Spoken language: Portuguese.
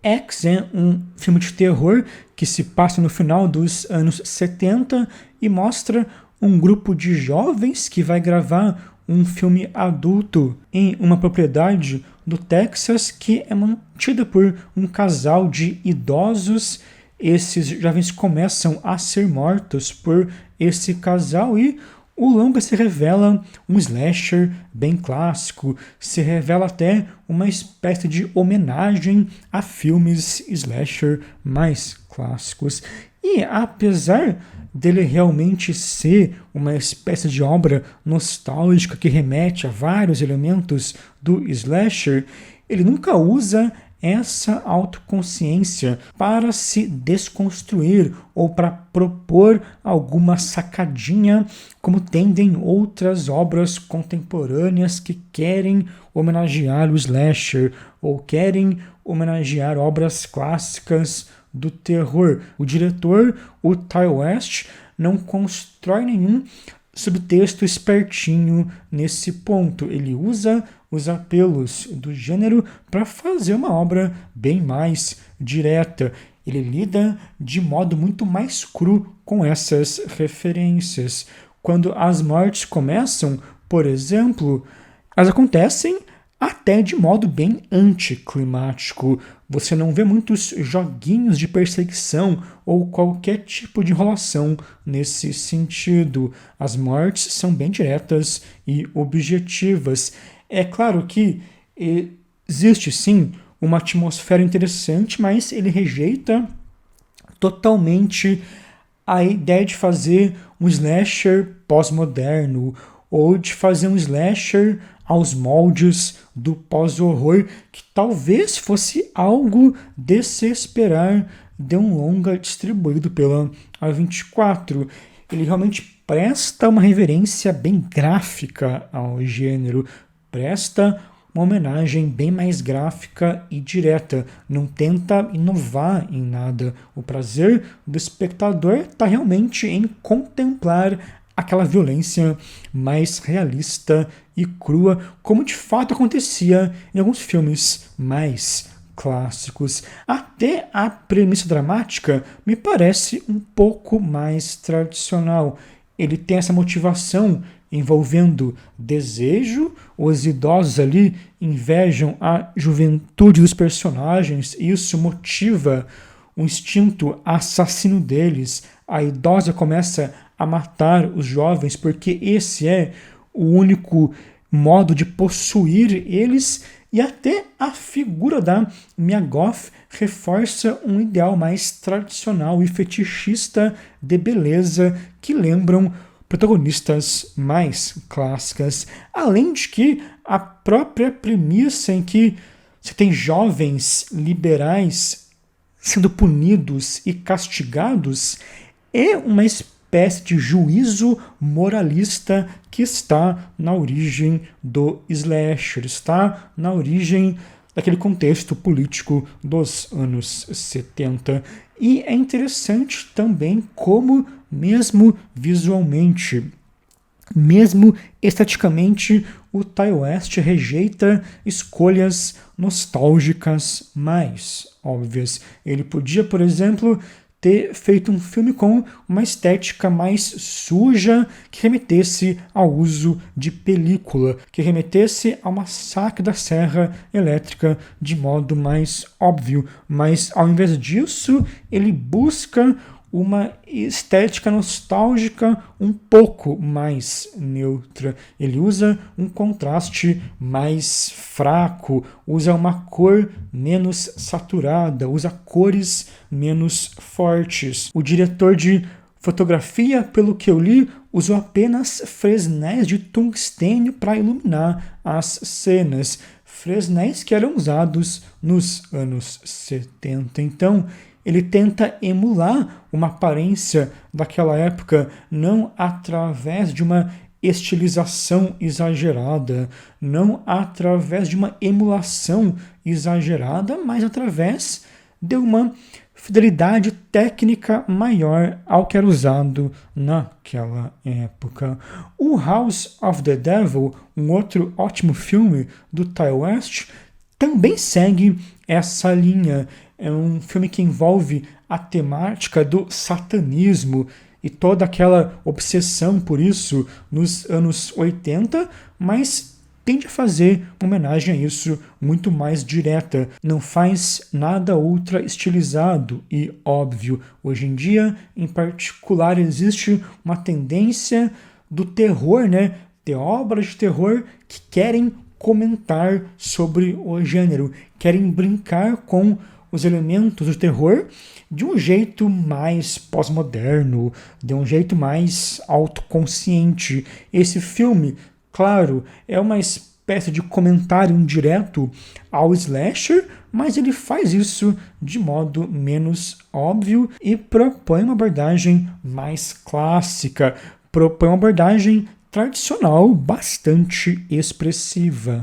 X é um filme de terror que se passa no final dos anos 70 e mostra um grupo de jovens que vai gravar um filme adulto em uma propriedade do Texas que é mantida por um casal de idosos. Esses jovens começam a ser mortos por esse casal e o longa se revela um slasher bem clássico, se revela até uma espécie de homenagem a filmes slasher mais clássicos. E apesar dele realmente ser uma espécie de obra nostálgica que remete a vários elementos do slasher, ele nunca usa essa autoconsciência para se desconstruir ou para propor alguma sacadinha, como tendem outras obras contemporâneas que querem homenagear o slasher ou querem homenagear obras clássicas do terror. O diretor, o Ti West, não constrói nenhum subtexto espertinho nesse ponto. Ele usa os apelos do gênero para fazer uma obra bem mais direta. Ele lida de modo muito mais cru com essas referências. Quando as mortes começam, por exemplo, elas acontecem até de modo bem anticlimático. Você não vê muitos joguinhos de perseguição ou qualquer tipo de enrolação nesse sentido. As mortes são bem diretas e objetivas. É claro que existe sim uma atmosfera interessante, mas ele rejeita totalmente a ideia de fazer um slasher pós-moderno ou de fazer um slasher aos moldes do pós-horror, que talvez fosse algo de se esperar de um longa distribuído pela A24. Ele realmente presta uma reverência bem gráfica ao gênero, presta uma homenagem bem mais gráfica e direta, não tenta inovar em nada. O prazer do espectador está realmente em contemplar aquela violência mais realista e crua, como de fato acontecia em alguns filmes mais clássicos. Até a premissa dramática me parece um pouco mais tradicional. Ele tem essa motivação envolvendo desejo, os idosos ali invejam a juventude dos personagens e isso motiva o instinto assassino deles. A idosa começa a matar os jovens porque esse é o único modo de possuir eles, e até a figura da Mia Goth reforça um ideal mais tradicional e fetichista de beleza que lembram protagonistas mais clássicas, além de que a própria premissa em que você tem jovens liberais sendo punidos e castigados é uma espécie de juízo moralista que está na origem do slasher, está na origem daquele contexto político dos anos 70. E é interessante também como, mesmo visualmente, mesmo esteticamente, o Ti West rejeita escolhas nostálgicas mais óbvias. Ele podia, por exemplo, ter feito um filme com uma estética mais suja, que remetesse ao uso de película, que remetesse ao massacre da Serra Elétrica de modo mais óbvio. Mas, ao invés disso, ele busca uma estética nostálgica um pouco mais neutra. Ele usa um contraste mais fraco, usa uma cor menos saturada, usa cores menos fortes. O diretor de fotografia, pelo que eu li, usou apenas fresnéis de tungstênio para iluminar as cenas. Fresnéis que eram usados nos anos 70. Então, ele tenta emular uma aparência daquela época, não através de uma estilização exagerada, não através de uma emulação exagerada, mas através de uma fidelidade técnica maior ao que era usado naquela época. O House of the Devil, um outro ótimo filme do Ti West, também segue essa linha. É um filme que envolve a temática do satanismo e toda aquela obsessão por isso nos anos 80, mas tende a fazer uma homenagem a isso muito mais direta. Não faz nada ultra estilizado e óbvio. Hoje em dia, em particular, existe uma tendência do terror, né? De obras de terror que querem comentar sobre o gênero, querem brincar com os elementos do terror de um jeito mais pós-moderno, de um jeito mais autoconsciente. Esse filme, claro, é uma espécie de comentário indireto ao slasher, mas ele faz isso de modo menos óbvio e propõe uma abordagem mais clássica, propõe uma abordagem tradicional bastante expressiva.